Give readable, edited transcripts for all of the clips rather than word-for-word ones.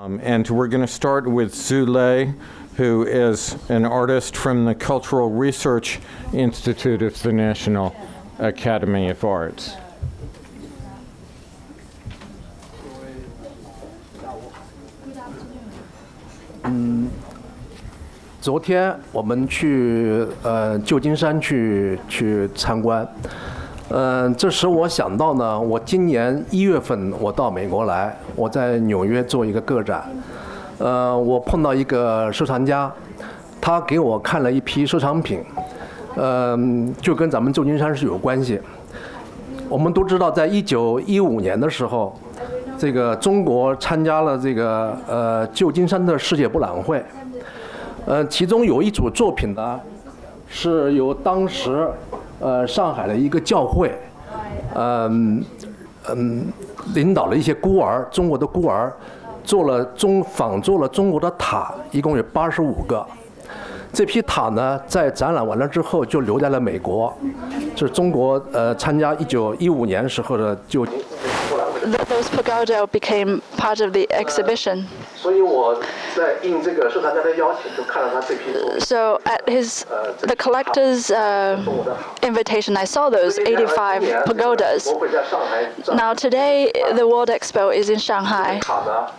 And we're going to start with Zhu Lei, who is an artist from the Cultural Research Institute of the National Academy of Arts. 昨天我们去旧金山去参观，这使我想到呢，我今年1月份我到美国来，我在纽约做一个个展，我碰到一个收藏家，他给我看了一批收藏品，就跟咱们旧金山是有关系。我们都知道，在1915年的时候，这个中国参加了这个旧金山的世界博览会。 其中有一组作品呢，是由当时上海的一个教会，领导了一些孤儿，中国的孤儿，仿做了中国的塔，一共有85个。这批塔呢，在展览完了之后就留在了美国，这是中国参加1915年时候的旧金。 Those pagoda became part of the exhibition. So at the collector's invitation, I saw those 85 pagodas. Now today, the World Expo is in Shanghai.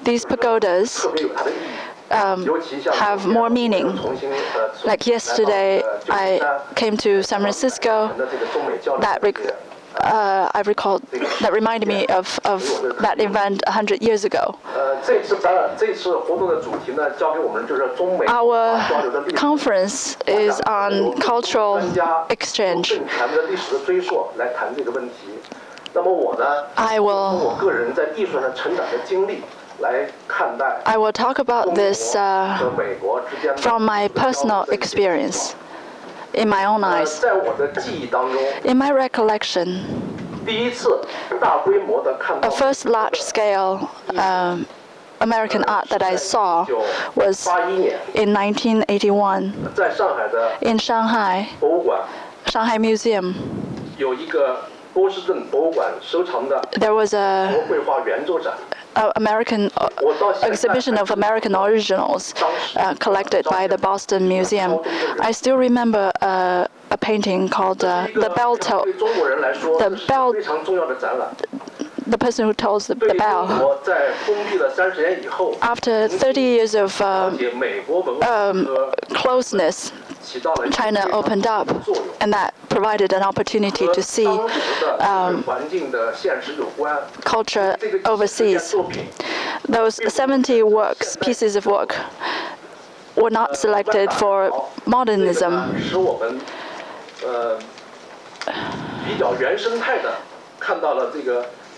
These pagodas have more meaning. Like yesterday, I came to San Francisco. I recalled that reminded me of that event 100 years ago. Our conference is on cultural exchange. I will talk about this from my personal experience. In my own eyes. In my recollection, a first large-scale American art that I saw was in 1981 in Shanghai Museum. There was a American exhibition of American originals collected by the Boston Museum. I still remember a painting called the bell. The person who tolls the bell. After 30 years of closeness, China opened up, and that provided an opportunity to see culture overseas. Those 70 pieces of work, were not selected for modernism.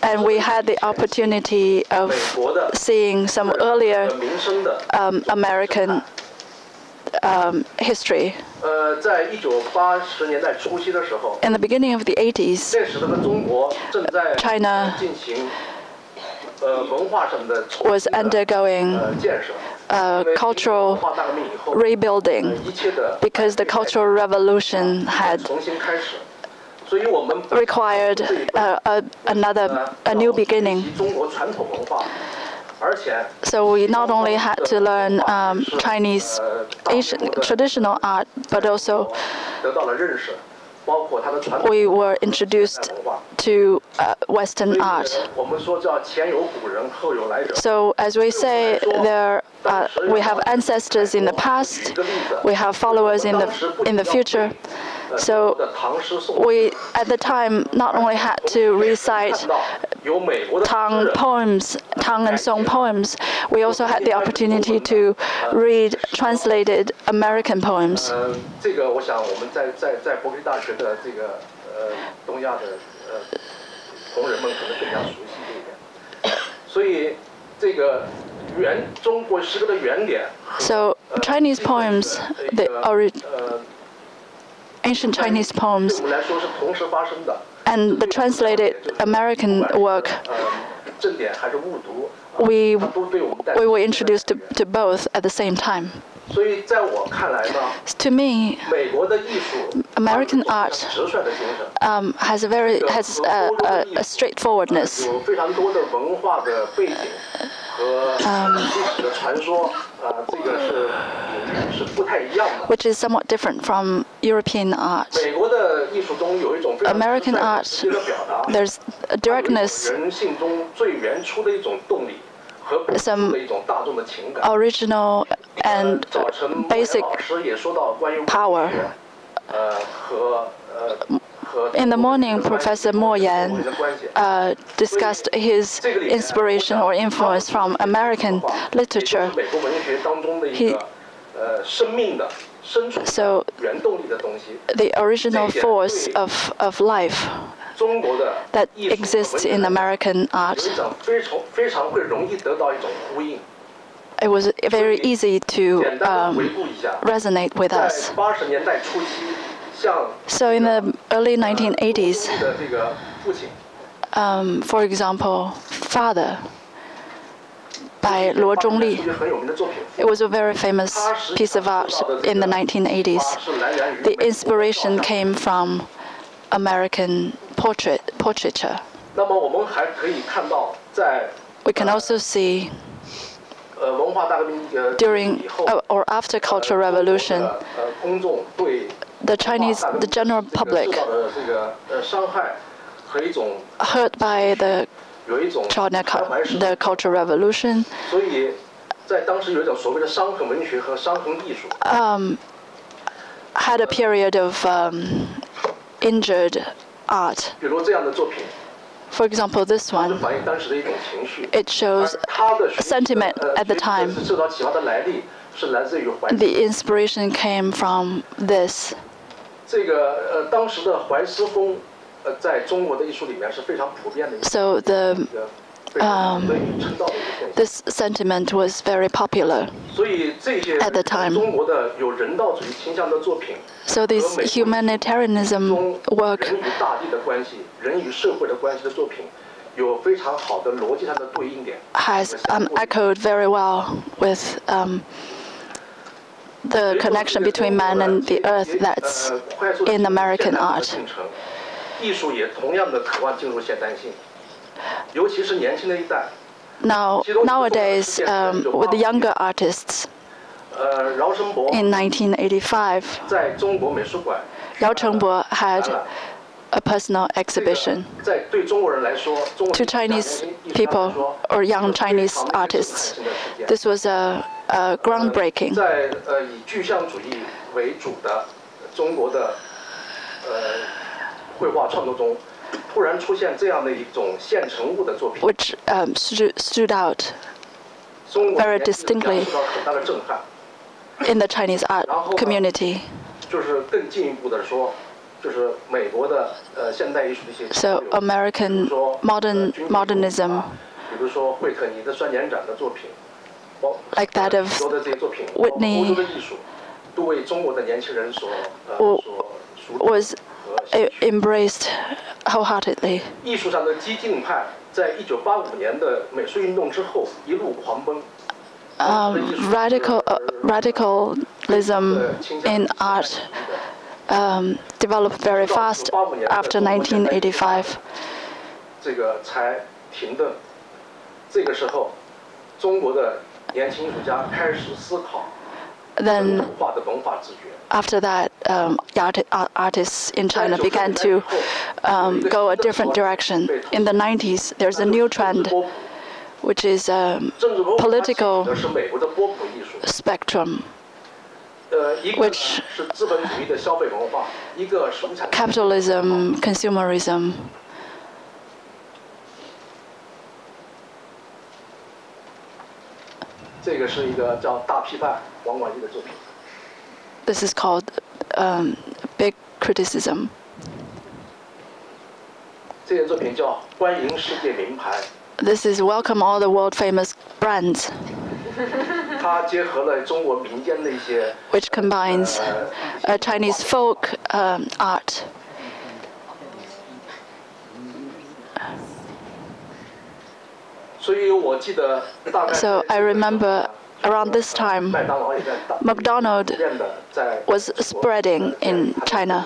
And we had the opportunity of seeing some earlier American history. In the beginning of the 80s, China was undergoing cultural rebuilding because the Cultural Revolution had required a new beginning. So we not only had to learn Chinese ancient traditional art, but also we were introduced to Western art. So as we say, we have ancestors in the past, we have followers in the future. So we, at the time, not only had to recite Tang poems, Tang and Song poems, we also had the opportunity to read translated American poems. So Chinese poems, ancient Chinese poems, and the translated American work, we were introduced to both at the same time. To me, American art has a straightforwardness. which is somewhat different from European art. American art, there's a directness, some original and basic power. In the morning, Professor Mo Yan discussed his inspiration or influence from American literature. So the original force of life that exists in American art, it was very easy to resonate with us. So in the early 1980s, for example, Father by Luo Zhongli. It was a very famous piece of art in the 1980s. The inspiration came from American portraiture. We can also see during or after Cultural Revolution, the general public hurt by the Cultural Revolution, had a period of injured art. For example, this one, it shows a sentiment at the time. The inspiration came from this. So this sentiment was very popular at the time. So this humanitarianism work has echoed very well with the connection between man and the earth that's in American art. Nowadays, with the younger artists, in 1985, Yao Chengbo had a personal exhibition. To Chinese people or young Chinese artists, this was a groundbreaking. Which stood out very distinctly in the Chinese art community. So American modernism, like that of Whitney, was embraced wholeheartedly. Radicalism in art developed very fast after 1985. Then, after that, artists in China began to go a different direction. In the 90s, there's a new trend, which is political spectrum, which capitalism, consumerism. This is called big criticism. This is Welcome All the World Famous Brands, which combines Chinese folk art. So I remember around this time, McDonald's was spreading in China.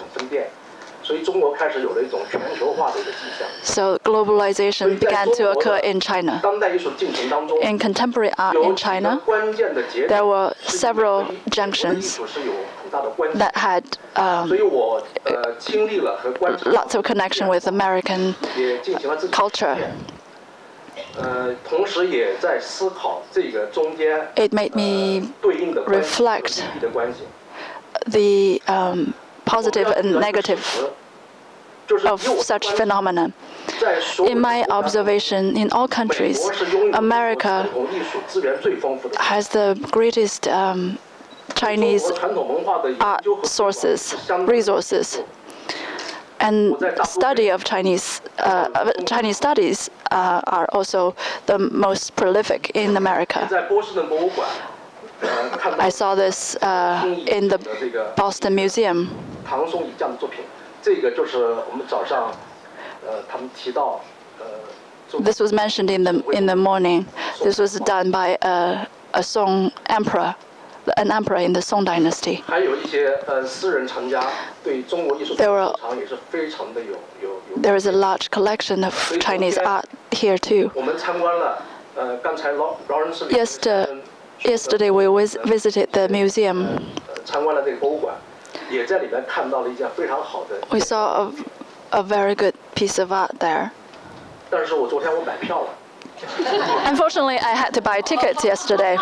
So globalization began to occur in China. In contemporary art in China, there were several junctions that had lots of connection with American culture. It made me reflect the positive and negative of such phenomena. In my observation, in all countries, America has the greatest Chinese art resources. And study of Chinese studies are also the most prolific in America. I saw this in the Boston Museum. This was mentioned in the morning. This was done by a Song emperor, an emperor in the Song dynasty. There is a large collection of Chinese art here too. Yesterday we visited the museum. We saw a very good piece of art there. Unfortunately, I had to buy tickets yesterday.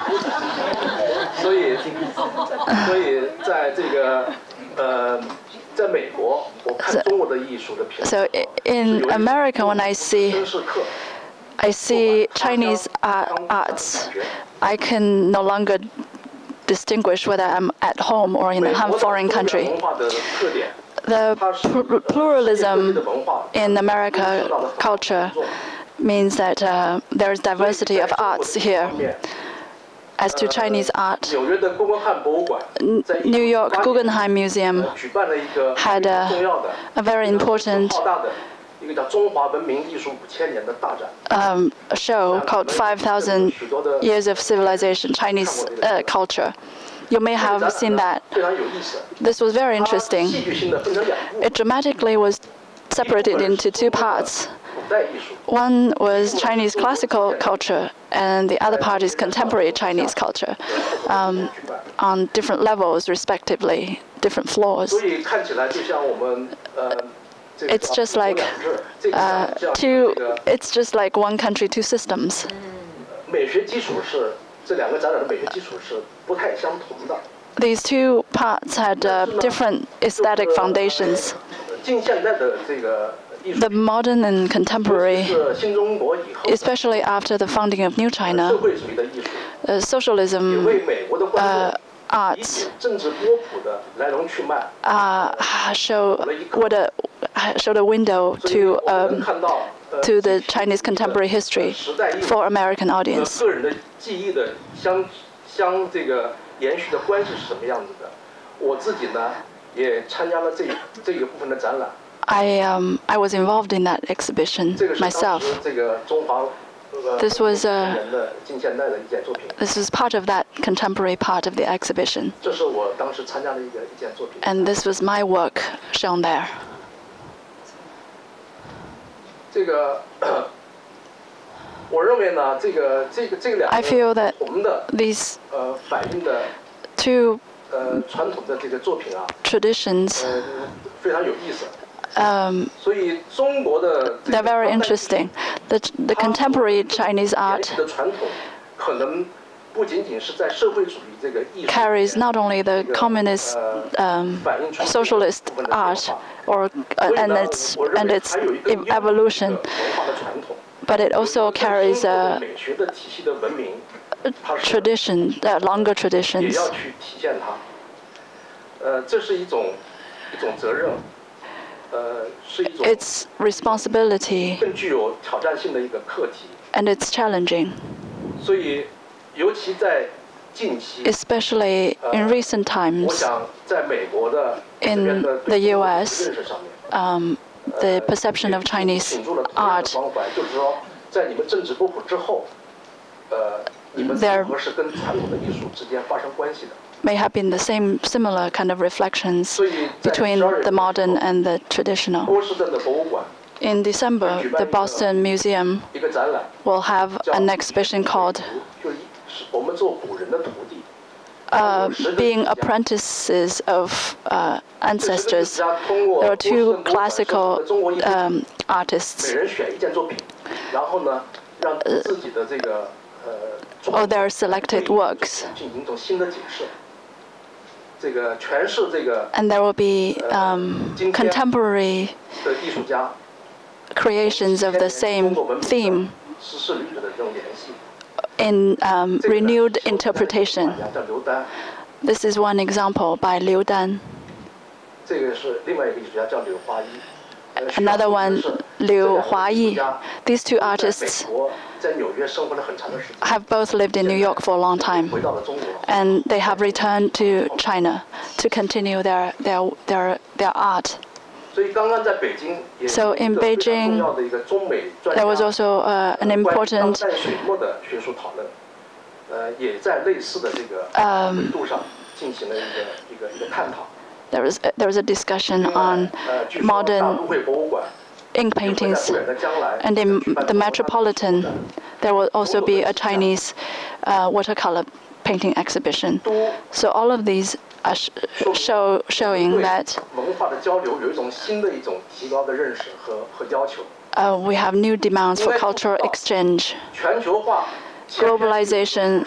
So in America, when I see Chinese arts, I can no longer distinguish whether I'm at home or in a foreign country. The pluralism in American culture means that there is diversity of arts here. As to Chinese art, New York Guggenheim Museum had a very important show called 5,000 Years of Civilization, Chinese culture. You may have seen that. This was very interesting. It dramatically was separated into two parts. One was Chinese classical culture, and the other part is contemporary Chinese culture, on different levels, respectively, different floors. It's just like it's just like one country, two systems. These two parts had different aesthetic foundations. The modern and contemporary, especially after the founding of New China, socialism arts showed a window to the Chinese contemporary history for American audience. I was involved in that exhibition myself. This was part of that contemporary part of the exhibition. And this was my work shown there. I feel that these two traditions, they're very interesting. The contemporary Chinese art carries not only the communist, socialist art and its evolution, but it also carries longer traditions. It's responsibility, and it's challenging. Especially in recent times, in the U.S., the perception of Chinese art, may have been the similar kind of reflections between the modern and the traditional. In December, the Boston Museum will have an exhibition called Being Apprentices of Ancestors. There are two classical artists. Or their selected works. And there will be contemporary creations of the same theme in renewed interpretation. This is one example by Liu Dan. Another one, Liu Huayi. These two artists have both lived in New York for a long time, and they have returned to China to continue their art. So in Beijing, there was also an important there was a discussion on modern ink paintings, and in the Metropolitan, there will also be a Chinese watercolor painting exhibition. So all of these are showing that we have new demands for cultural exchange. Globalization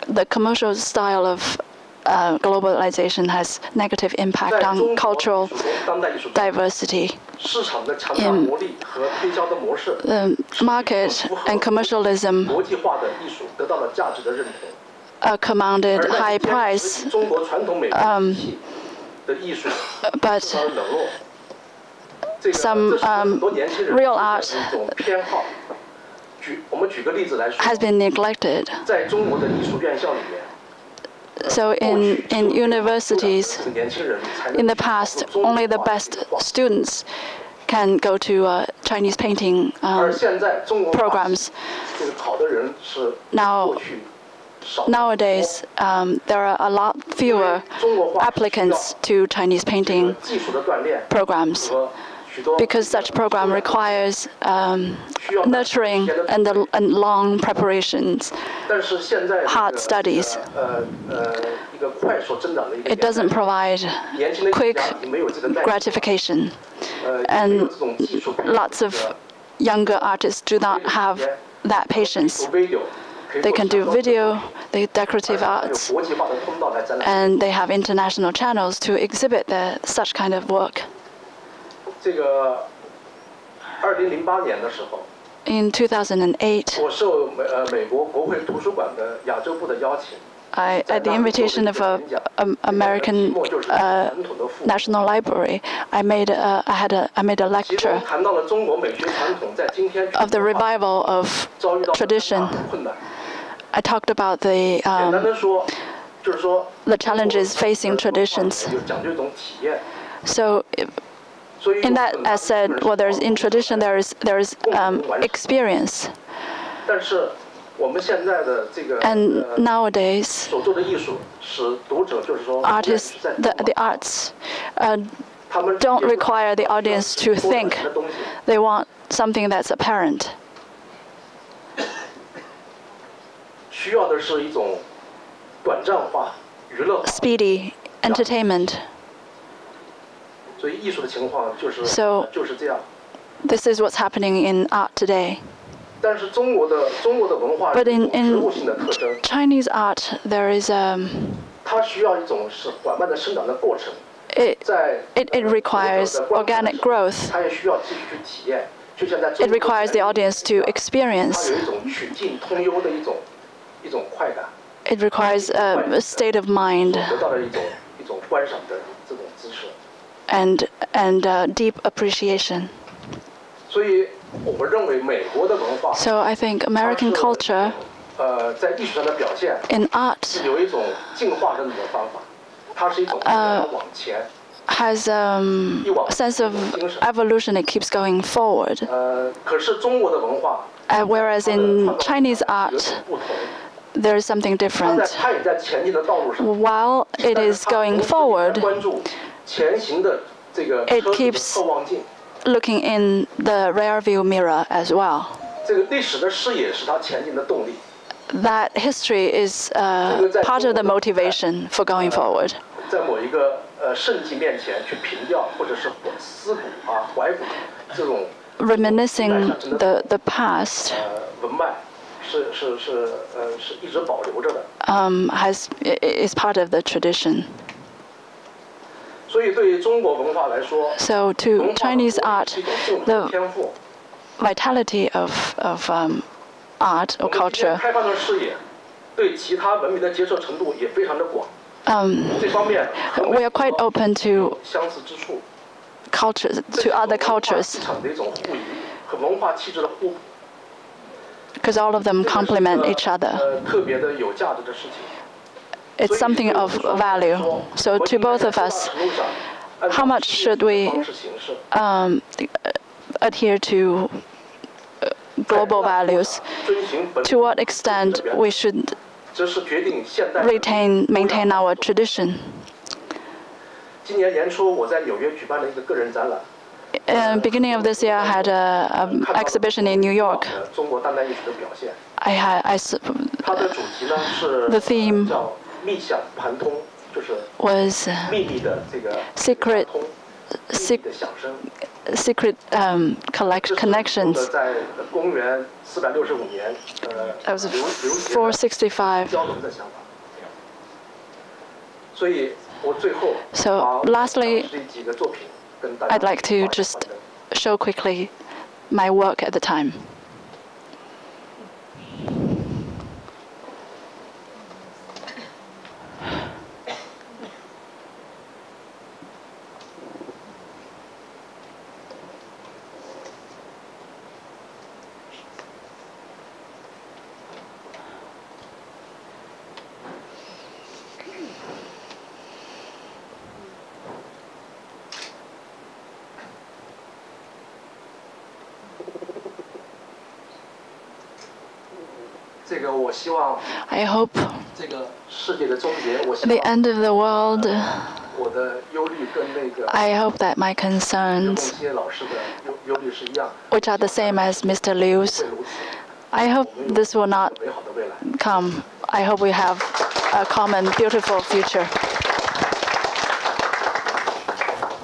the commercial style of globalization has negative impact on cultural diversity. The market and commercialism commanded high price, but some real art has been neglected. So in universities, in the past, only the best students can go to Chinese painting programs. Nowadays, there are a lot fewer applicants to Chinese painting programs, because such program requires nurturing and long preparations, hard studies. It doesn't provide quick gratification, and lots of younger artists do not have that patience. They can do video, the decorative arts, and they have international channels to exhibit such kind of work. In 2008, at the invitation of American National Library, I made a lecture of the revival of tradition. I talked about the challenges facing traditions. So, in that, as said, well, in tradition there is experience. And nowadays, artists, the arts, don't require the audience to think. They want something that's apparent. Speedy entertainment. So, this is what's happening in art today. But in Chinese art, there is it requires organic growth. It requires the audience to experience. It requires a state of mind and deep appreciation. So I think American culture in art has a sense of evolution. It keeps going forward. Whereas in Chinese art, there is something different. While it is going forward, it keeps looking in the rear view mirror as well. That history is part of the motivation for going forward. Reminiscing the past is part of the tradition. So to Chinese art, the vitality of art or culture we are quite open to cultures, to other cultures, because all of them complement each other. It's something of value. So to both of us, how much should we adhere to global values? To what extent we should maintain our tradition? Beginning of this year, I had an exhibition in New York. The theme was secret connections. That was 465. So lastly, I'd like to just show quickly my work at the time. I hope the end of the world, I hope that my concerns, which are the same as Mr. Liu's, I hope this will not come. I hope we have a common, beautiful future.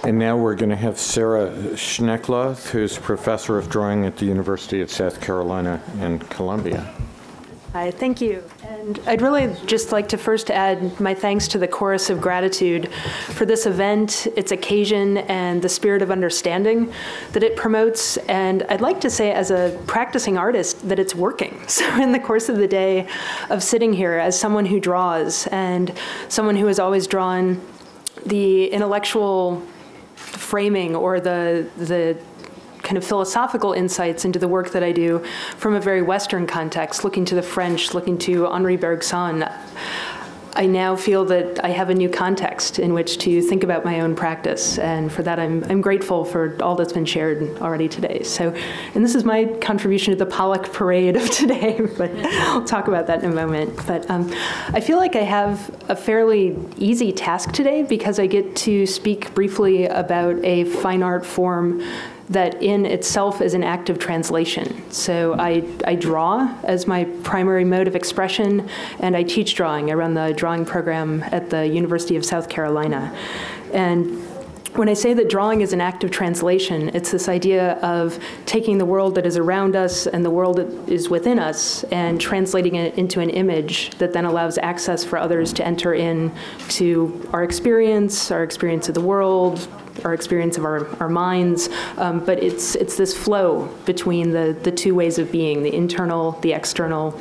And now we're going to have Sarah Schneckloth, who's professor of drawing at the University of South Carolina in Columbia. Hi, thank you. And I'd really just like to first add my thanks to the Chorus of Gratitude for this event, its occasion, and the spirit of understanding that it promotes. And I'd like to say, as a practicing artist, that it's working. So in the course of the day of sitting here as someone who draws and someone who has always drawn the intellectual framing or the kind of philosophical insights into the work that I do from a very Western context, looking to the French, looking to Henri Bergson, I now feel that I have a new context in which to think about my own practice, and for that I'm grateful for all that's been shared already today. So, and this is my contribution to the Pollock parade of today, but I'll talk about that in a moment. But I feel like I have a fairly easy task today because I get to speak briefly about a fine art form that in itself is an act of translation. So I draw as my primary mode of expression, and I teach drawing. I run the drawing program at the University of South Carolina. And when I say that drawing is an act of translation, it's this idea of taking the world that is around us and the world that is within us and translating it into an image that then allows access for others to enter in to our experience of the world, our experience of our minds, but it's this flow between the two ways of being, the internal, the external,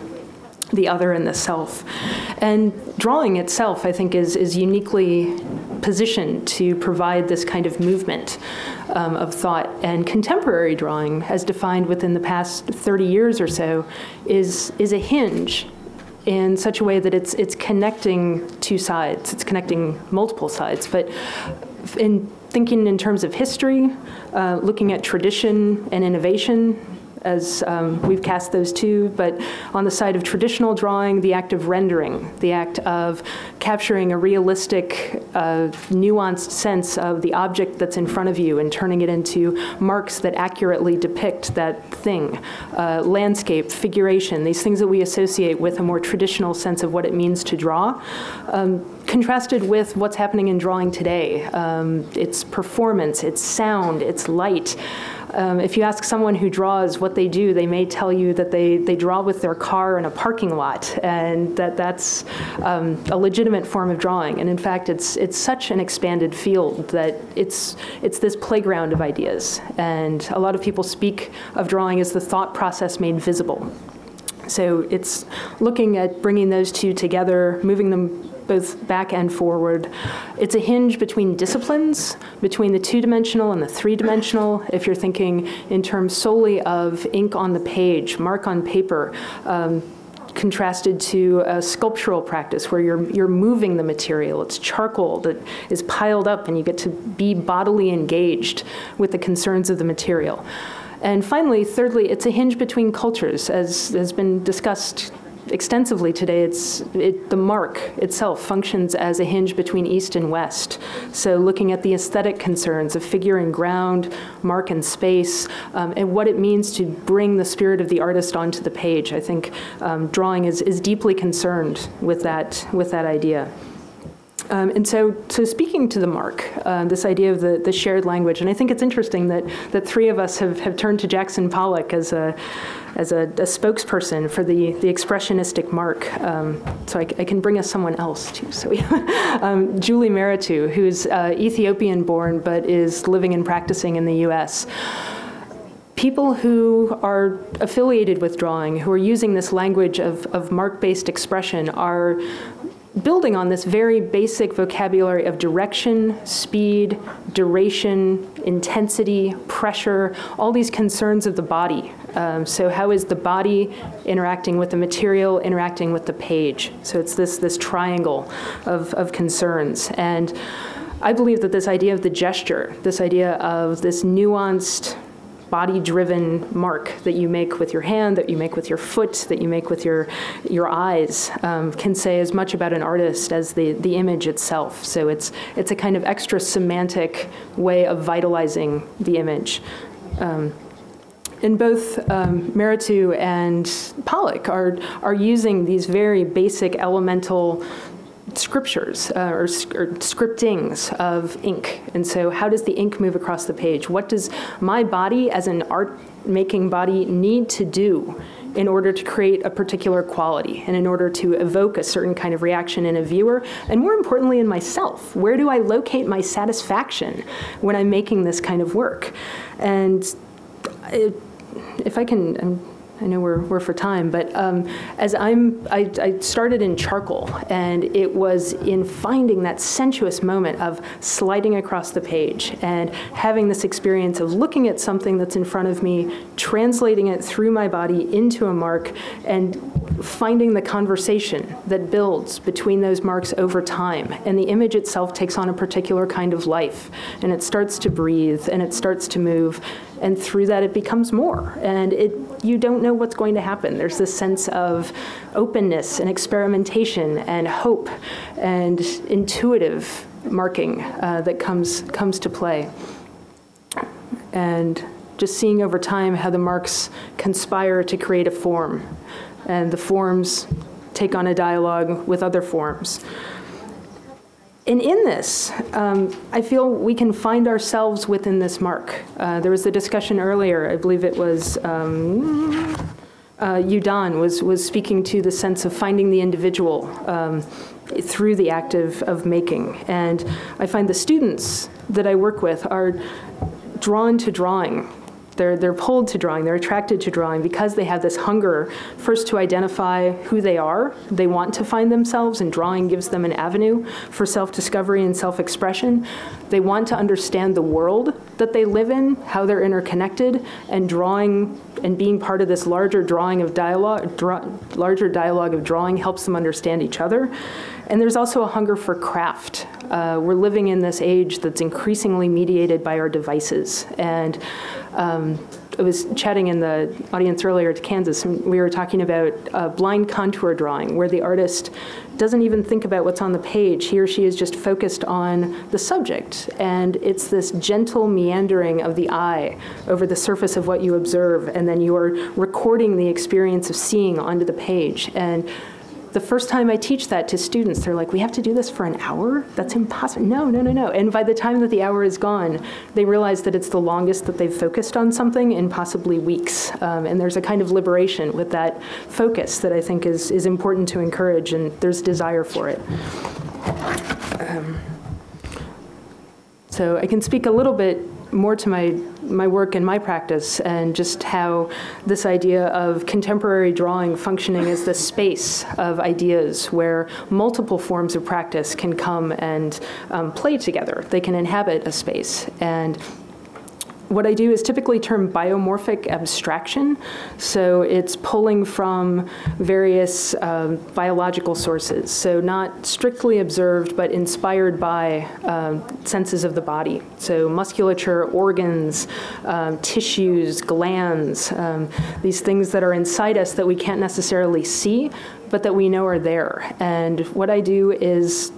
the other, and the self. And drawing itself, I think, is uniquely positioned to provide this kind of movement of thought. And contemporary drawing, as defined within the past 30 years or so, is a hinge in such a way that it's connecting two sides. It's connecting multiple sides. But in thinking in terms of history, looking at tradition and innovation, as we've cast those two, but on the side of traditional drawing, the act of rendering, the act of capturing a realistic, nuanced sense of the object that's in front of you and turning it into marks that accurately depict that thing. Landscape, figuration, these things that we associate with a more traditional sense of what it means to draw, contrasted with what's happening in drawing today. Its performance, its sound, its light. If you ask someone who draws what they do, they may tell you that they draw with their car in a parking lot, and that's a legitimate form of drawing. And in fact, it's such an expanded field that it's this playground of ideas. And a lot of people speak of drawing as the thought process made visible. So it's looking at bringing those two together, moving them both back and forward. It's a hinge between disciplines, between the two-dimensional and the three-dimensional. If you're thinking in terms solely of ink on the page, mark on paper, contrasted to a sculptural practice where you're moving the material. It's charcoal that is piled up and you get to be bodily engaged with the concerns of the material. And finally, thirdly, it's a hinge between cultures, as has been discussed extensively today. The mark itself functions as a hinge between East and West. So looking at the aesthetic concerns of figure and ground, mark and space, and what it means to bring the spirit of the artist onto the page. I think drawing is deeply concerned with that idea. And so speaking to the mark, this idea of the shared language, and I think it's interesting that three of us have turned to Jackson Pollock as a spokesperson for the expressionistic mark. So I can bring us someone else too. So Julie Meritu, who's Ethiopian-born but is living and practicing in the U.S. People who are affiliated with drawing, who are using this language of mark-based expression, are building on this very basic vocabulary of direction, speed, duration, intensity, pressure, all these concerns of the body. So how is the body interacting with the material, interacting with the page? So it's this triangle of concerns. And I believe that this idea of the gesture, this idea of this nuanced, body-driven mark that you make with your hand, that you make with your foot, that you make with your eyes, can say as much about an artist as the image itself. So it's a kind of extra semantic way of vitalizing the image. And both Meritu and Pollock are using these very basic elemental scriptures or scriptings of ink. And so how does the ink move across the page? What does my body as an art-making body need to do in order to create a particular quality and in order to evoke a certain kind of reaction in a viewer? And more importantly, in myself, where do I locate my satisfaction when I'm making this kind of work? And if I can, I know we're for time, but as I started in charcoal, and it was in finding that sensuous moment of sliding across the page and having this experience of looking at something that's in front of me, translating it through my body into a mark, and finding the conversation that builds between those marks over time. And the image itself takes on a particular kind of life, and it starts to breathe, and it starts to move, and through that it becomes more. And you don't know what's going to happen. There's this sense of openness and experimentation and hope and intuitive marking that comes to play. And just seeing over time how the marks conspire to create a form, and the forms take on a dialogue with other forms. And in this, I feel we can find ourselves within this mark. There was a discussion earlier, I believe it was Yudan was speaking to the sense of finding the individual through the act of making. And I find the students that I work with are drawn to drawing. They're pulled to drawing, they're attracted to drawing because they have this hunger, first to identify who they are. They want to find themselves, and drawing gives them an avenue for self-discovery and self-expression. They want to understand the world that they live in, how they're interconnected, and drawing and being part of this larger dialogue of drawing helps them understand each other. And there's also a hunger for craft, We're living in this age that's increasingly mediated by our devices. And I was chatting in the audience earlier to Kansas, and we were talking about blind contour drawing, where the artist doesn't even think about what's on the page. He or she is just focused on the subject. And it's this gentle meandering of the eye over the surface of what you observe, and then you are recording the experience of seeing onto the page. And the first time I teach that to students, they're like, we have to do this for an hour? That's impossible. No. And by the time that the hour is gone, they realize that it's the longest that they've focused on something in possibly weeks. And there's a kind of liberation with that focus that I think is important to encourage, and there's desire for it. So I can speak a little bit more to my work and my practice, and just how this idea of contemporary drawing functioning as the space of ideas where multiple forms of practice can come and play together. They can inhabit a space. And what I do is typically term biomorphic abstraction. So it's pulling from various biological sources. So not strictly observed, but inspired by senses of the body. So musculature, organs, tissues, glands, these things that are inside us that we can't necessarily see, but that we know are there. And what I do is,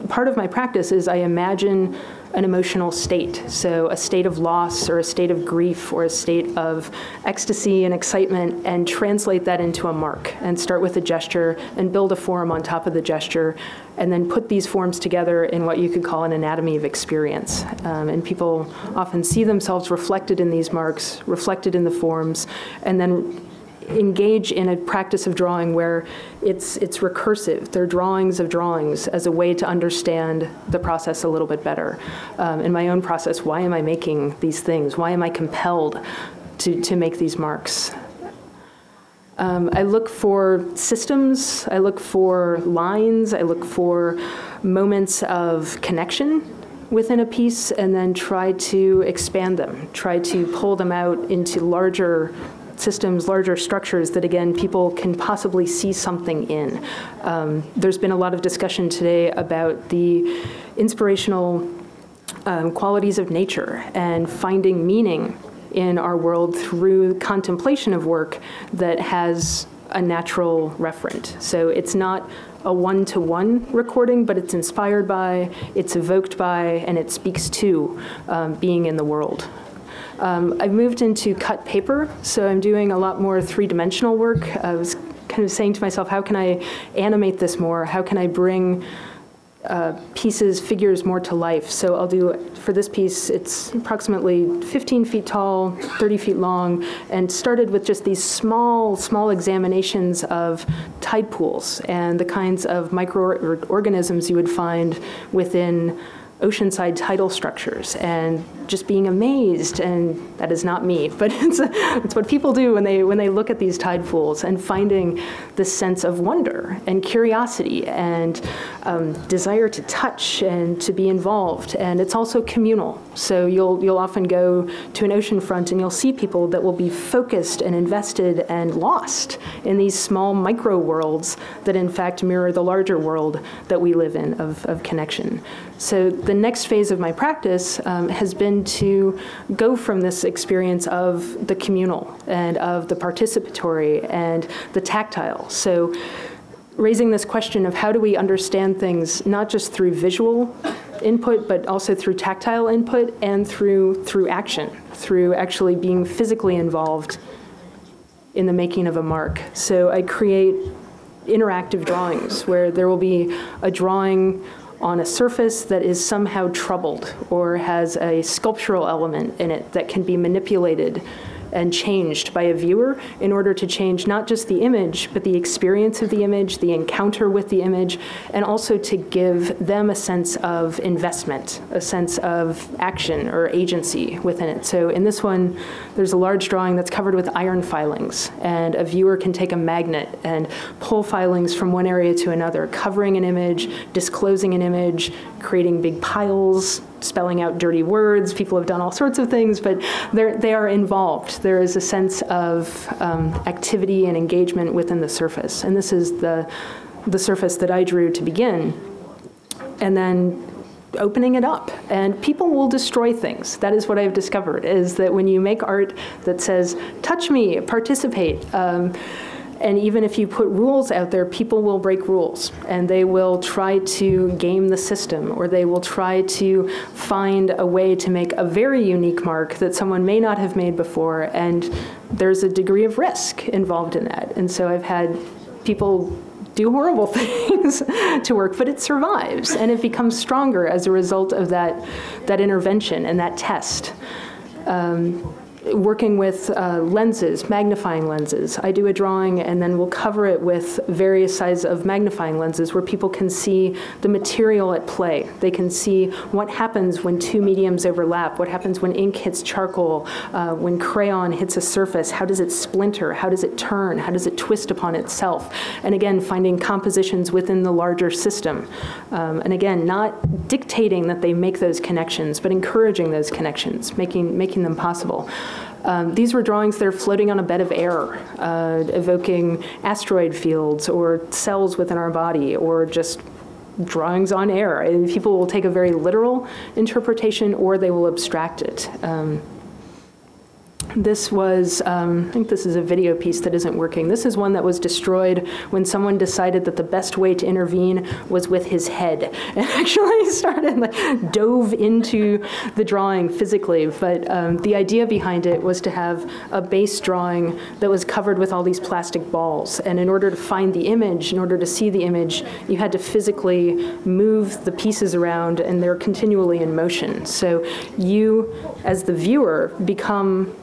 part of my practice is I imagine an emotional state. So a state of loss or a state of grief or a state of ecstasy and excitement, and translate that into a mark, and start with a gesture and build a form on top of the gesture, and then put these forms together in what you could call an anatomy of experience. And people often see themselves reflected in these marks, reflected in the forms, and then engage in a practice of drawing where it's recursive. They're drawings of drawings as a way to understand the process a little bit better. In my own process, why am I making these things? Why am I compelled to make these marks? I look for systems, I look for lines, I look for moments of connection within a piece, and then try to expand them, try to pull them out into larger systems, larger structures that, again, people can possibly see something in. There's been a lot of discussion today about the inspirational qualities of nature and finding meaning in our world through contemplation of work that has a natural referent. So it's not a one-to-one recording, but it's inspired by, it's evoked by, and it speaks to being in the world. I've moved into cut paper, so I'm doing a lot more three-dimensional work. I was kind of saying to myself, how can I animate this more? How can I bring pieces, figures more to life? So I'll do, for this piece, it's approximately 15 feet tall, 30 feet long, and started with just these small examinations of tide pools and the kinds of microorganisms you would find within oceanside tidal structures, and just being amazed, and that is not me, but it's what people do when they look at these tide pools, and finding this sense of wonder and curiosity and desire to touch and to be involved. And it's also communal. So you'll often go to an ocean front and you'll see people that will be focused and invested and lost in these small micro worlds that in fact mirror the larger world that we live in of connection. So the next phase of my practice has been to go from this experience of the communal and of the participatory and the tactile. So raising this question of how do we understand things not just through visual input, but also through tactile input and through action, through actually being physically involved in the making of a mark. So I create interactive drawings where there will be a drawing on a surface that is somehow troubled or has a sculptural element in it that can be manipulated and changed by a viewer in order to change not just the image, but the experience of the image, the encounter with the image, and also to give them a sense of investment, a sense of action or agency within it. So in this one, there's a large drawing that's covered with iron filings, and a viewer can take a magnet and pull filings from one area to another, covering an image, disclosing an image, creating big piles, spelling out dirty words. People have done all sorts of things, but they are involved. There is a sense of activity and engagement within the surface. And this is the surface that I drew to begin. And then opening it up, and people will destroy things. That is what I've discovered, is that when you make art that says, touch me, participate, and even if you put rules out there, people will break rules, and they will try to game the system, or they will try to find a way to make a very unique mark that someone may not have made before, and there's a degree of risk involved in that. And so I've had people do horrible things to work, but it survives, and it becomes stronger as a result of that intervention and that test. Working with lenses, magnifying lenses. I do a drawing and then we'll cover it with various sizes of magnifying lenses where people can see the material at play. They can see what happens when two mediums overlap, what happens when ink hits charcoal, when crayon hits a surface, how does it splinter, how does it turn, how does it twist upon itself. And again, finding compositions within the larger system. And again, not dictating that they make those connections, but encouraging those connections, making them possible. These were drawings that are floating on a bed of air, evoking asteroid fields or cells within our body, or just drawings on air. And people will take a very literal interpretation, or they will abstract it. This was, I think this is a video piece that isn't working. This is one that was destroyed when someone decided that the best way to intervene was with his head. And actually started, dove into the drawing physically. But the idea behind it was to have a base drawing that was covered with all these plastic balls. And in order to find the image, in order to see the image, you had to physically move the pieces around, and they're continually in motion. So you, as the viewer, become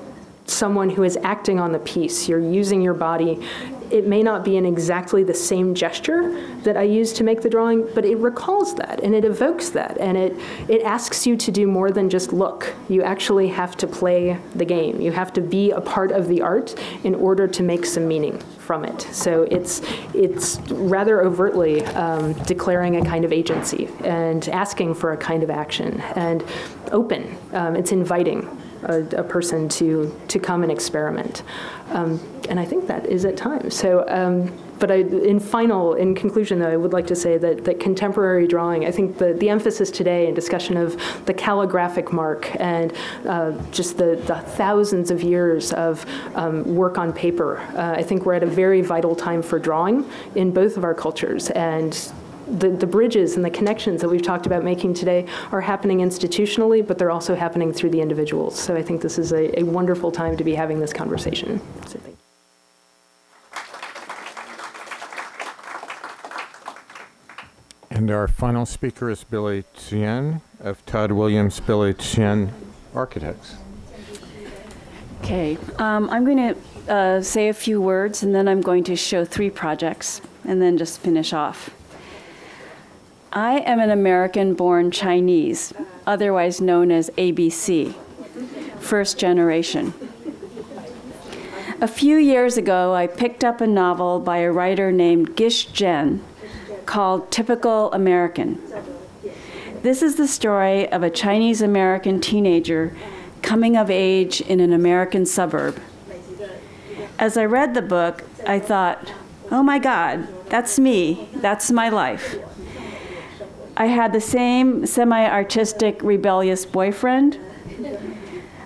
someone who is acting on the piece. You're using your body. It may not be in exactly the same gesture that I used to make the drawing, but it recalls that, and it evokes that, and it asks you to do more than just look. You actually have to play the game. You have to be a part of the art in order to make some meaning from it. So it's rather overtly declaring a kind of agency and asking for a kind of action, and open. It's inviting a person to come and experiment. And I think that is at times. So, but in conclusion, though, I would like to say that contemporary drawing, I think the emphasis today in discussion of the calligraphic mark and just the thousands of years of work on paper, I think we're at a very vital time for drawing in both of our cultures. And the bridges and the connections that we've talked about making today are happening institutionally, but they're also happening through the individuals. So I think this is a wonderful time to be having this conversation. So thank you. And our final speaker is Billy Chien of Todd Williams Billy Chien Architects. Okay, I'm going to say a few words, and then I'm going to show 3 projects, and then just finish off. I am an American-born Chinese, otherwise known as ABC, first generation. A few years ago, I picked up a novel by a writer named Gish Zhen called Typical American. This is the story of a Chinese-American teenager coming of age in an American suburb. As I read the book, I thought, oh my God, that's me, that's my life. I had the same semi-artistic, rebellious boyfriend.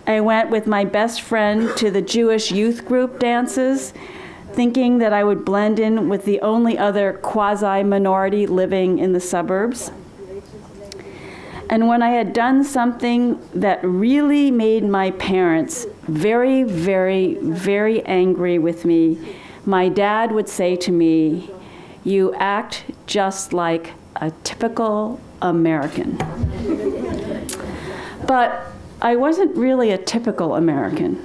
I went with my best friend to the Jewish youth group dances, thinking that I would blend in with the only other quasi-minority living in the suburbs. And when I had done something that really made my parents very, very, very angry with me, my dad would say to me, "You act just like a typical American." But I wasn't really a typical American.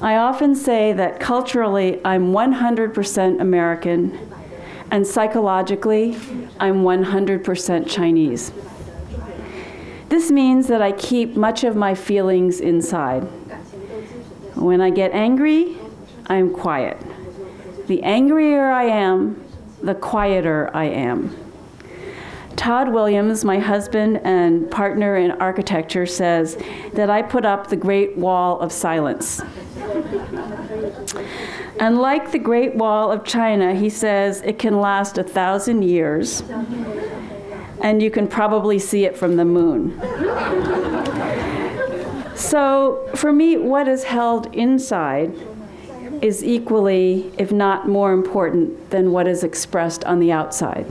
I often say that culturally I'm 100% American, and psychologically I'm 100% Chinese. This means that I keep much of my feelings inside. When I get angry, I'm quiet. The angrier I am, the quieter I am. Todd Williams, my husband and partner in architecture, says that I put up the Great Wall of Silence. And like the Great Wall of China, he says it can last 1,000 years. and you can probably see it from the moon. So for me, what is held inside is equally, if not more important, than what is expressed on the outside.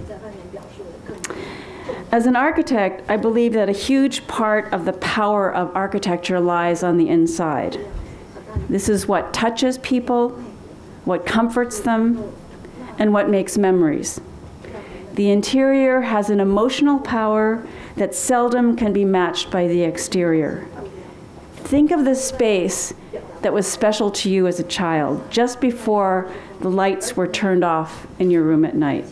As an architect, I believe that a huge part of the power of architecture lies on the inside. This is what touches people, what comforts them, and what makes memories. The interior has an emotional power that seldom can be matched by the exterior. Think of the space that was special to you as a child, just before the lights were turned off in your room at night.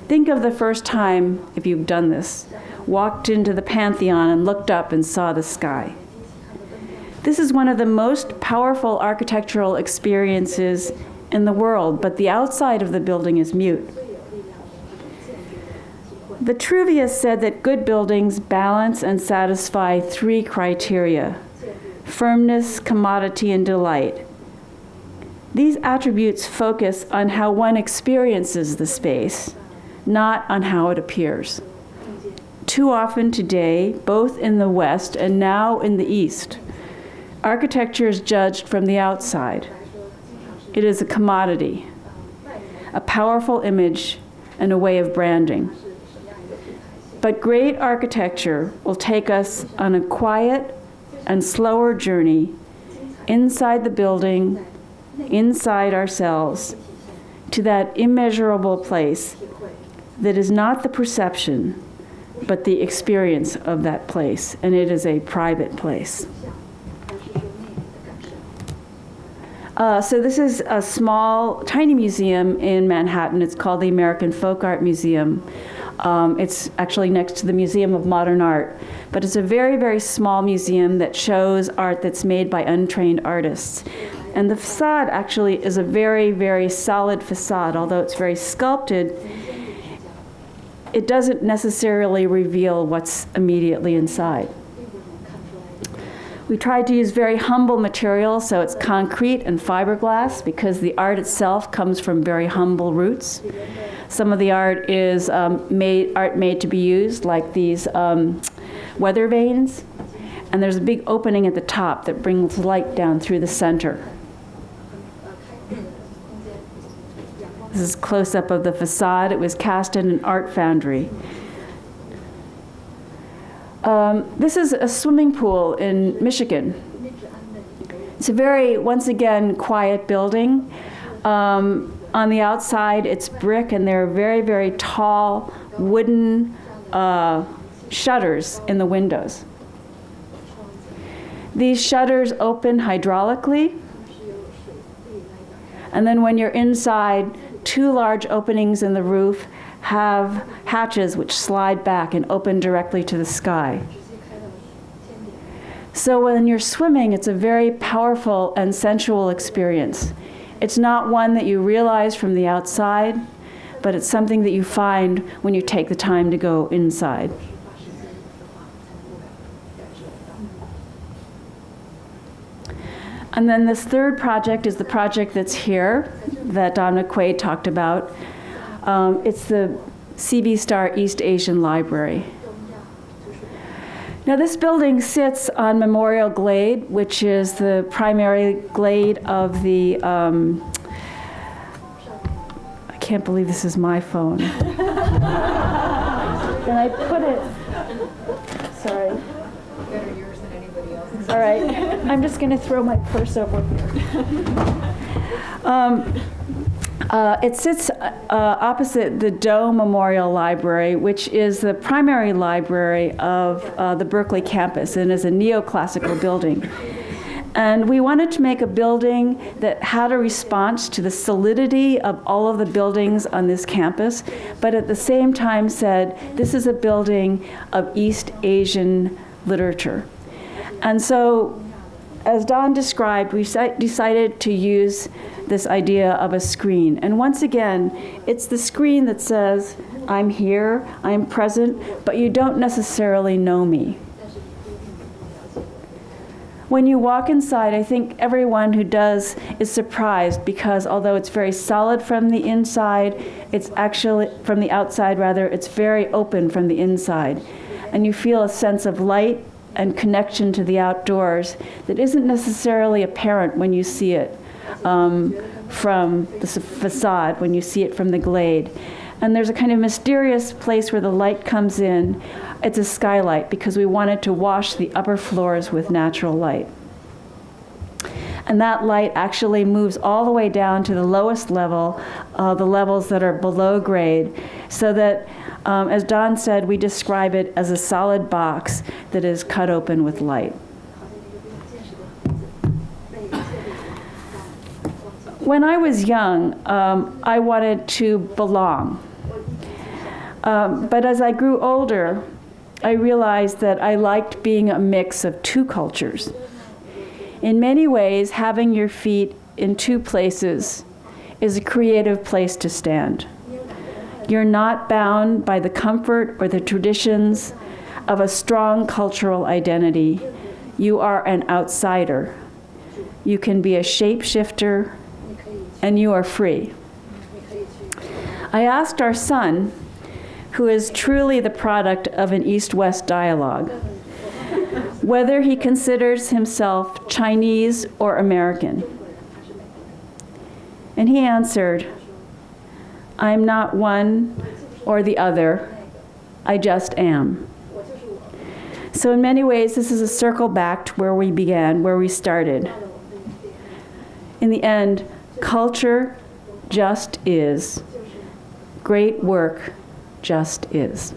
Think of the first time, if you've done this, walked into the Pantheon and looked up and saw the sky. This is one of the most powerful architectural experiences in the world, but the outside of the building is mute. Vitruvius said that good buildings balance and satisfy three criteria: firmness, commodity, and delight. These attributes focus on how one experiences the space, not on how it appears. Too often today, both in the West and now in the East, architecture is judged from the outside. It is a commodity, a powerful image, and a way of branding. But great architecture will take us on a quiet and slower journey inside the building, inside ourselves, to that immeasurable place that is not the perception, but the experience of that place, and it is a private place. So this is a small, tiny museum in Manhattan. It's called the American Folk Art Museum. It's actually next to the Museum of Modern Art, but it's a very, very small museum that shows art that's made by untrained artists. And the facade actually is a very, very solid facade. Although it's very sculpted, it doesn't necessarily reveal what's immediately inside. We tried to use very humble materials, so it's concrete and fiberglass, because the art itself comes from very humble roots. Some of the art is made to be used, like these weather vanes, and there's a big opening at the top that brings light down through the center. This is a close-up of the facade. It was cast in an art foundry. This is a swimming pool in Michigan. It's a very, once again, quiet building. On the outside, it's brick, and there are very, very tall wooden shutters in the windows. These shutters open hydraulically, and then when you're inside, two large openings in the roof have hatches which slide back and open directly to the sky. So when you're swimming, it's a very powerful and sensual experience. It's not one that you realize from the outside, but it's something that you find when you take the time to go inside. And then this third project is the project that's here that Don McQuaid talked about. It's the C.B. Starr East Asian Library. Now this building sits on Memorial Glade, which is the primary glade of the, I can't believe this is my phone. And I put it, sorry. Better yours than anybody else's. All right, I'm just gonna throw my purse over here. It sits opposite the Doe Memorial Library, which is the primary library of the Berkeley campus, and is a neoclassical building. And we wanted to make a building that had a response to the solidity of all of the buildings on this campus, but at the same time said, this is a building of East Asian literature. And so, as Don described, we decided to use this idea of a screen. And once again, it's the screen that says, I'm here, I'm present, but you don't necessarily know me. When you walk inside, I think everyone who does is surprised because although it's very solid from the inside, it's actually, from the outside rather, it's very open from the inside. And you feel a sense of light and connection to the outdoors that isn't necessarily apparent when you see it from the facade, when you see it from the glade. And there's a kind of mysterious place where the light comes in. It's a skylight because we wanted to wash the upper floors with natural light. And that light actually moves all the way down to the lowest level, the levels that are below grade, so that, as Don said, we describe it as a solid box that is cut open with light. When I was young, I wanted to belong. But as I grew older, I realized that I liked being a mix of two cultures. In many ways, having your feet in two places is a creative place to stand. You're not bound by the comfort or the traditions of a strong cultural identity. You are an outsider. You can be a shapeshifter, and you are free. I asked our son, who is truly the product of an East-West dialogue, whether he considers himself Chinese or American. And he answered, "I'm not one or the other, I just am." So in many ways, this is a circle back to where we began, where we started. In the end, culture just is. Great work just is.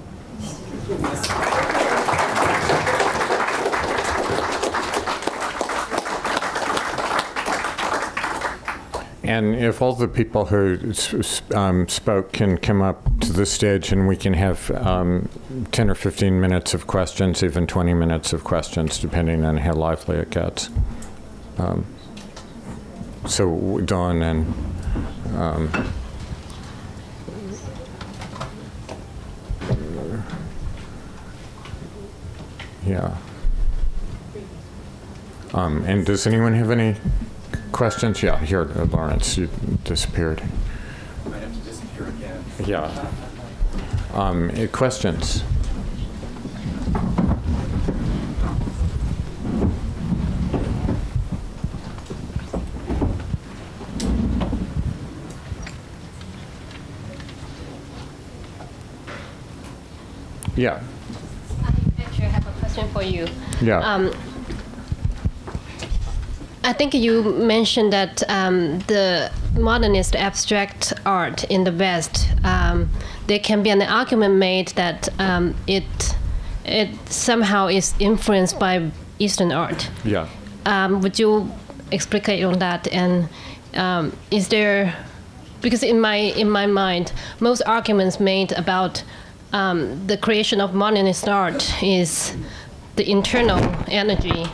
And if all the people who spoke can come up to the stage, and we can have 10 or 15 minutes of questions, even 20 minutes of questions, depending on how lively it gets. So Dawn and yeah. And does anyone have any questions? Yeah, here, Lawrence, you disappeared. I might have to disappear again. Yeah. Questions? Yeah. I actually have a question for you. Yeah. I think you mentioned that the modernist abstract art in the West, there can be an argument made that it somehow is influenced by Eastern art. Yeah. Would you explicate on that? And is there, because in my mind, most arguments made about the creation of modernist art is the internal energy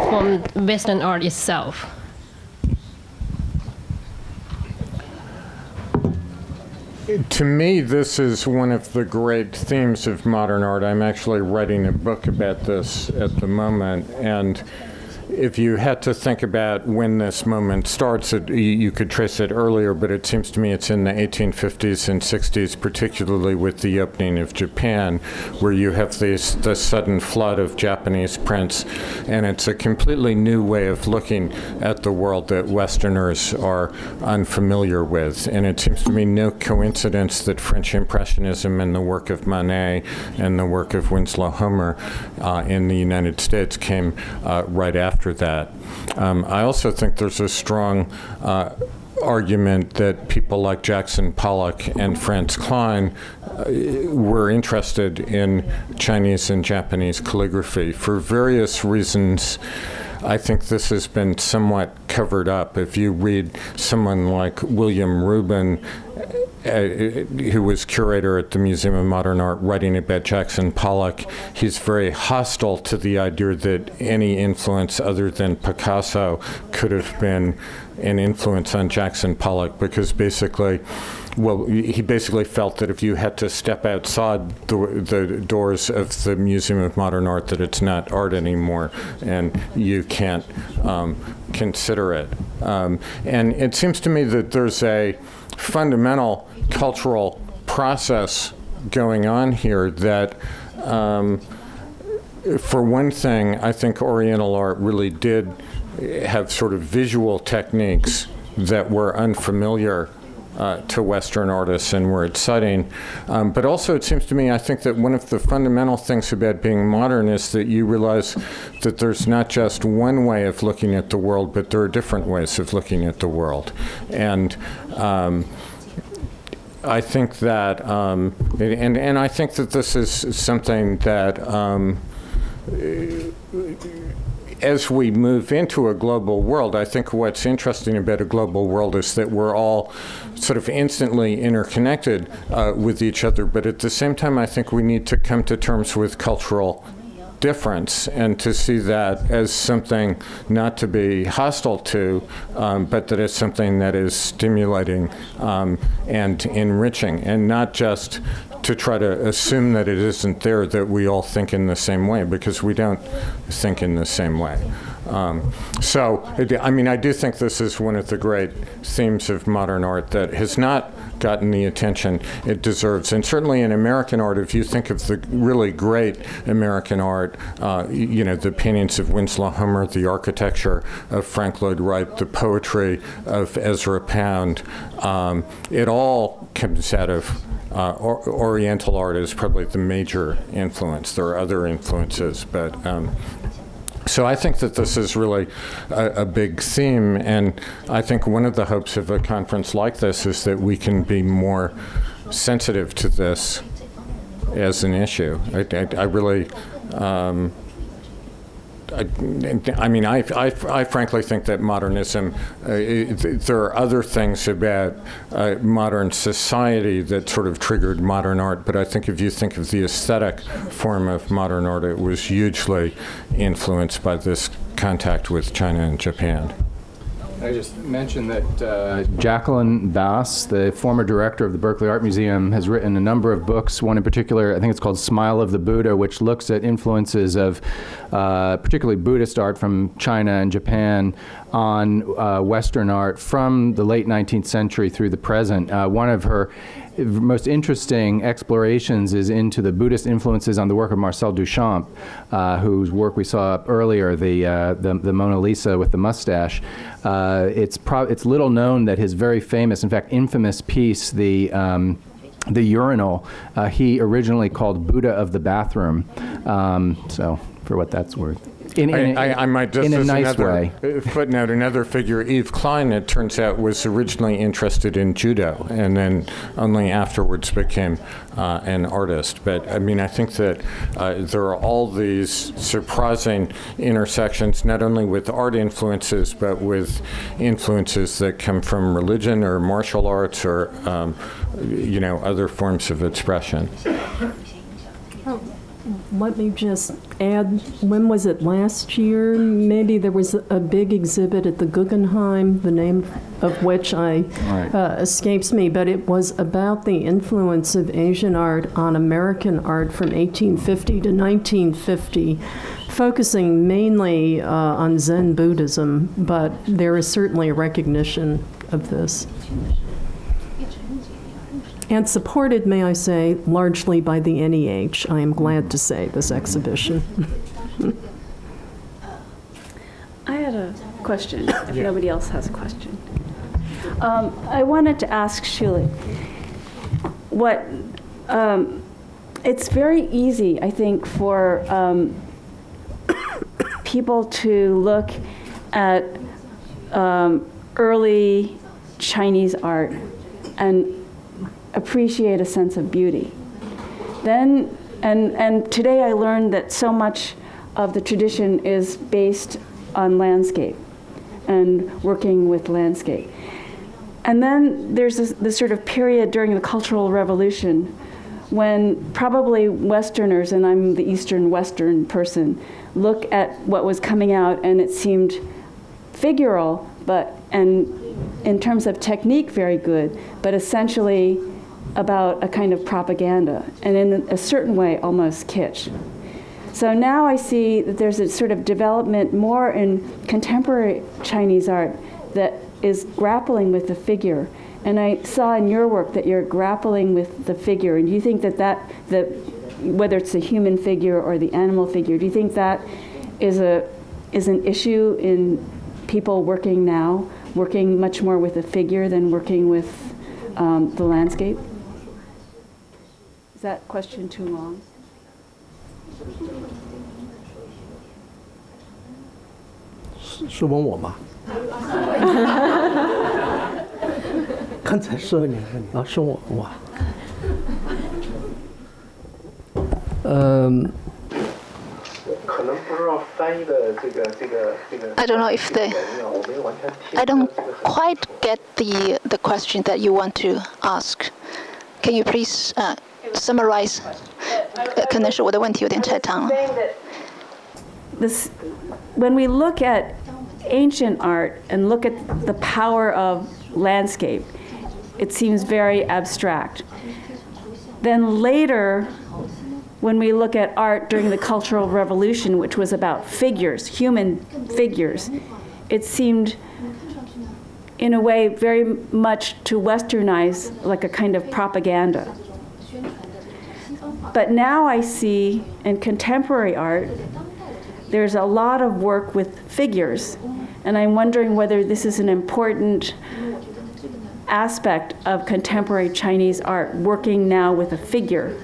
from Western art itself. To me, this is one of the great themes of modern art. I'm actually writing a book about this at the moment, and if you had to think about when this moment starts, you could trace it earlier, but it seems to me it's in the 1850s and 60s, particularly with the opening of Japan, where you have this sudden flood of Japanese prints, and it's a completely new way of looking at the world that Westerners are unfamiliar with. And it seems to me no coincidence that French Impressionism and the work of Monet and the work of Winslow Homer in the United States came right after that. I also think there's a strong argument that people like Jackson Pollock and Franz Klein were interested in Chinese and Japanese calligraphy. For various reasons, I think this has been somewhat covered up. If you read someone like William Rubin, who was curator at the Museum of Modern Art, writing about Jackson Pollock, he's very hostile to the idea that any influence other than Picasso could have been an influence on Jackson Pollock, because basically, well, he basically felt that if you had to step outside the doors of the Museum of Modern Art, that it's not art anymore, and you can't consider it. And it seems to me that there's a fundamental cultural process going on here that, for one thing, I think Oriental art really did have sort of visual techniques that were unfamiliar to Western artists and were exciting. But also it seems to me, I think that one of the fundamental things about being modern is that you realize that there's not just one way of looking at the world, but there are different ways of looking at the world. And I think that, and I think that this is something that, as we move into a global world, I think what's interesting about a global world is that we're all sort of instantly interconnected with each other, but at the same time, I think we need to come to terms with cultural difference and to see that as something not to be hostile to, but that it's something that is stimulating and enriching, and not just to try to assume that it isn't there, that we all think in the same way, because we don't think in the same way. So, I mean, I do think this is one of the great themes of modern art that has not gotten the attention it deserves. And certainly in American art, if you think of the really great American art, you know, the paintings of Winslow Homer, the architecture of Frank Lloyd Wright, the poetry of Ezra Pound, it all comes out of Oriental art is probably the major influence. There are other influences, but so I think that this is really a big theme, and I think one of the hopes of a conference like this is that we can be more sensitive to this as an issue. I really, I mean, I frankly think that modernism, there are other things about modern society that sort of triggered modern art, but I think if you think of the aesthetic form of modern art, it was hugely influenced by this contact with China and Japan. I just mentioned that Jacqueline Bass, the former director of the Berkeley Art Museum, has written a number of books. One in particular, I think it's called Smile of the Buddha, which looks at influences of particularly Buddhist art from China and Japan on Western art from the late 19th century through the present. One of her most interesting explorations is into the Buddhist influences on the work of Marcel Duchamp, whose work we saw earlier, the Mona Lisa with the mustache. It's little known that his very famous, in fact infamous piece, the urinal, he originally called Buddha of the Bathroom. So for what that's worth. I might just, in a as nice another way. Footnote, another figure, Yves Klein, it turns out, was originally interested in judo and then only afterwards became an artist. But I mean, I think that there are all these surprising intersections, not only with art influences, but with influences that come from religion or martial arts or, you know, other forms of expression. Let me just add, when was it, last year? Maybe there was a big exhibit at the Guggenheim, the name of which escapes me, but it was about the influence of Asian art on American art from 1850 to 1950, focusing mainly on Zen Buddhism, but there is certainly a recognition of this. And supported, may I say, largely by the NEH, I am glad to say, this exhibition. I had a question, if nobody else has a question. I wanted to ask Shuli, it's very easy, I think, for people to look at early Chinese art and appreciate a sense of beauty. Then, and today I learned that so much of the tradition is based on landscape and working with landscape. And then there's this sort of period during the Cultural Revolution when probably Westerners, and I'm the Eastern Western person, look at what was coming out and it seemed figural, but and in terms of technique, very good, but essentially about a kind of propaganda, and in a certain way, almost kitsch. So now I see that there's a sort of development more in contemporary Chinese art that is grappling with the figure. And I saw in your work that you're grappling with the figure. And do you think that whether it's the human figure or the animal figure, do you think that is an issue in people working now, working much more with the figure than working with the landscape? Is that question too long? 是问我吗？刚才是你啊，是我。可能不知道翻译的这个。I don't know if I don't quite get the question that you want to ask. Can you please summarize? 可能是我的问题有点太长了。When we look at ancient art and look at the power of landscape, it seems very abstract. Then later, when we look at art during the Cultural Revolution, which was about figures, human figures, it seemed, in a way, very much to westernize, like a kind of propaganda. But now I see in contemporary art, there's a lot of work with figures, and I'm wondering whether this is an important aspect of contemporary Chinese art, working now with a figure.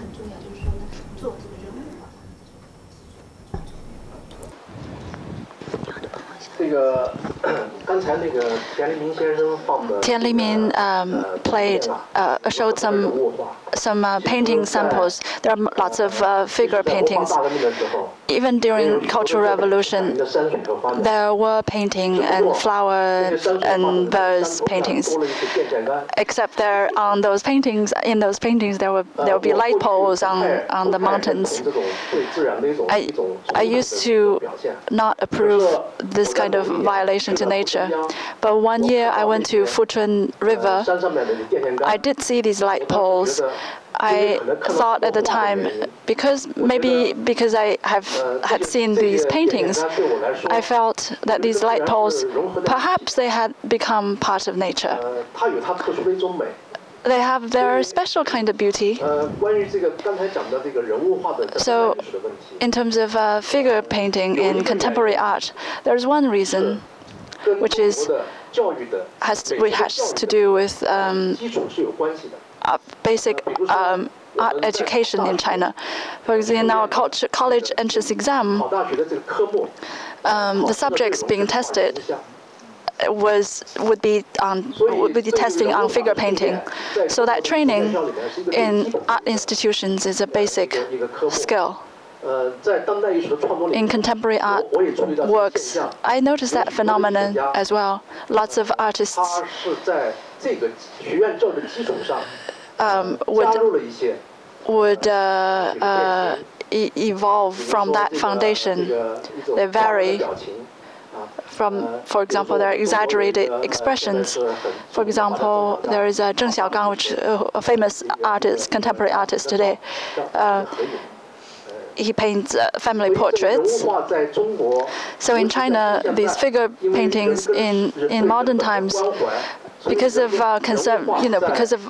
这个刚才那个田立明先生放的。Tian Limin showed some painting samples. There are lots of figure paintings. Even during Cultural Revolution, there were painting and flower and birds paintings. Except there on those paintings, in those paintings, there will be light poles on the mountains. I used to not approve this kind of violation to nature, but one year I went to Fuchun River. I did see these light poles. I thought at the time, because I had seen these paintings, I felt that these light poles, perhaps they had become part of nature. They have their special kind of beauty. So, in terms of figure painting in contemporary art, there's one reason, which has to do with basic art education in China. For example, in our college entrance exam, the subjects being tested would be testing on figure painting. So that training in art institutions is a basic skill. In contemporary art works, I noticed that phenomenon as well. Lots of artists would evolve from that foundation. They vary from, for example, their exaggerated expressions. For example, there is Zheng Xiaogang, which a famous artist, contemporary artist today. He paints family portraits. So in China, these figure paintings in modern times, because of because of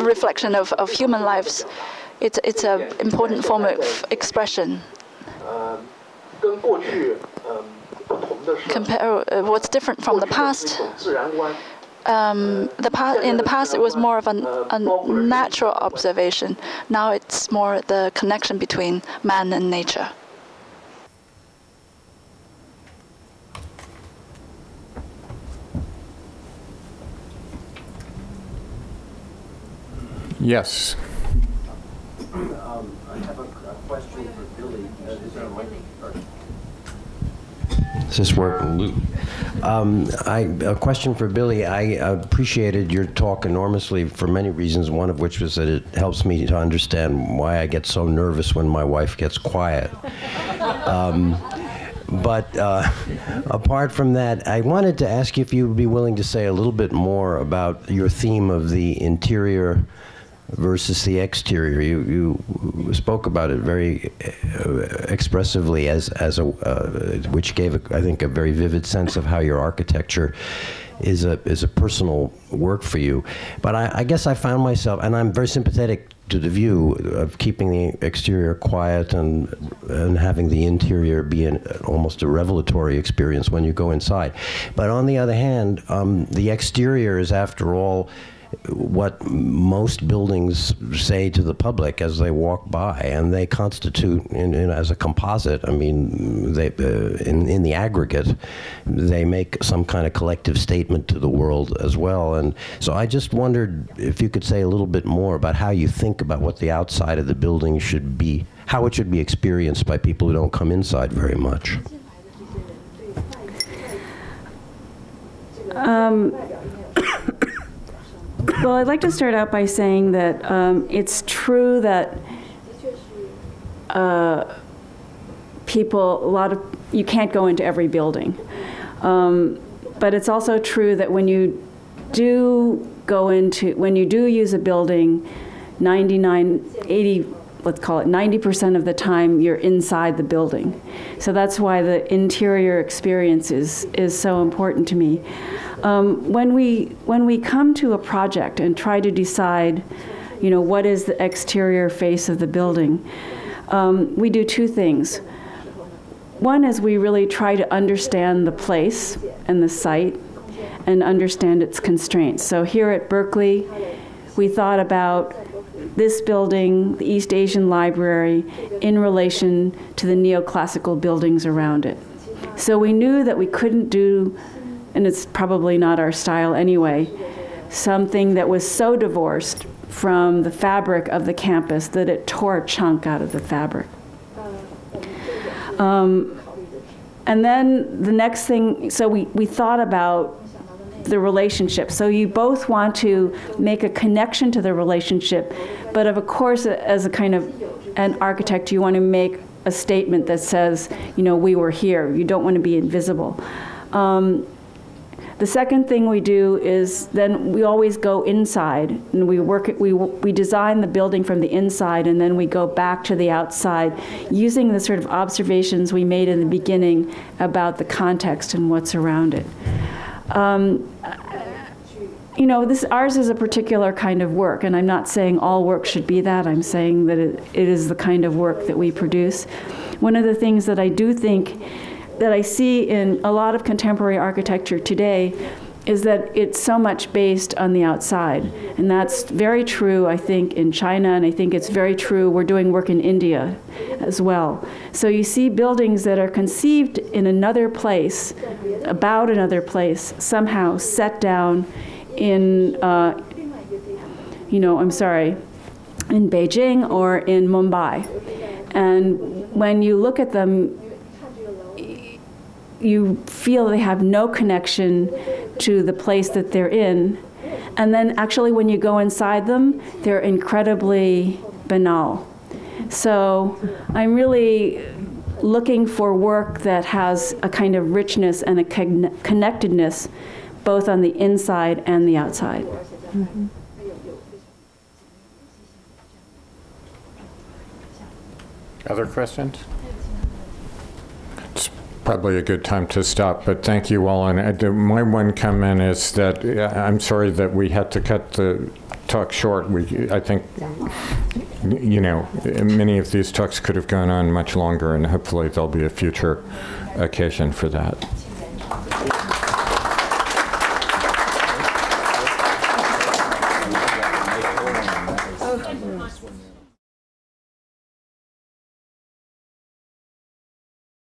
reflection of human lives, it's an important form of expression. What's different from the past? In the past, it was more of a natural observation. Now it's more the connection between man and nature. Yes. I have a question for Billy. Is there a mic? Does this work? A question for Billy. I appreciated your talk enormously for many reasons, one of which was that it helps me to understand why I get so nervous when my wife gets quiet. But apart from that, I wanted to ask you if you would be willing to say a little bit more about your theme of the interior versus the exterior. You spoke about it very expressively which gave, I think, a very vivid sense of how your architecture is a personal work for you. But I guess I found myself, and I'm very sympathetic to the view of keeping the exterior quiet and having the interior be almost a revelatory experience when you go inside. But on the other hand, the exterior is, after all, what most buildings say to the public as they walk by, and they constitute, as a composite, I mean, they, in the aggregate, they make some kind of collective statement to the world as well. And so I just wondered if you could say a little bit more about how you think about what the outside of the building should be, how it should be experienced by people who don't come inside very much. Well, I'd like to start out by saying that it's true that you can't go into every building. But it's also true that when you do use a building, 90% of the time you're inside the building. So that's why the interior experience is so important to me. When we come to a project and try to decide, what is the exterior face of the building, we do two things. One is we really try to understand the place and the site and understand its constraints. So here at Berkeley, we thought about this building, the East Asian Library, in relation to the neoclassical buildings around it. So we knew that we couldn't do, and it's probably not our style anyway, something that was so divorced from the fabric of the campus that it tore a chunk out of the fabric. And then the next thing, so we thought about the relationship. So you both want to make a connection to the relationship, but of course, as a kind of an architect, you want to make a statement that says, we were here. You don't want to be invisible. The second thing we do is then we always go inside, and we design the building from the inside, and then we go back to the outside using the sort of observations we made in the beginning about the context and what's around it. Ours is a particular kind of work, and I'm not saying all work should be that. I'm saying that it is the kind of work that we produce. One of the things that I do think that I see in a lot of contemporary architecture today is that it's so much based on the outside. And that's very true, I think, in China, and I think it's very true, we're doing work in India as well. So you see buildings that are conceived in another place, about another place, somehow set down in, in Beijing or in Mumbai. And when you look at them, you feel they have no connection to the place that they're in. And then actually when you go inside them, they're incredibly banal. So I'm really looking for work that has a kind of richness and a connectedness both on the inside and the outside. Mm-hmm. Other questions? It's probably a good time to stop, but thank you all. And my one comment is that I'm sorry that we had to cut the talk short. I think, many of these talks could have gone on much longer, and hopefully there'll be a future occasion for that.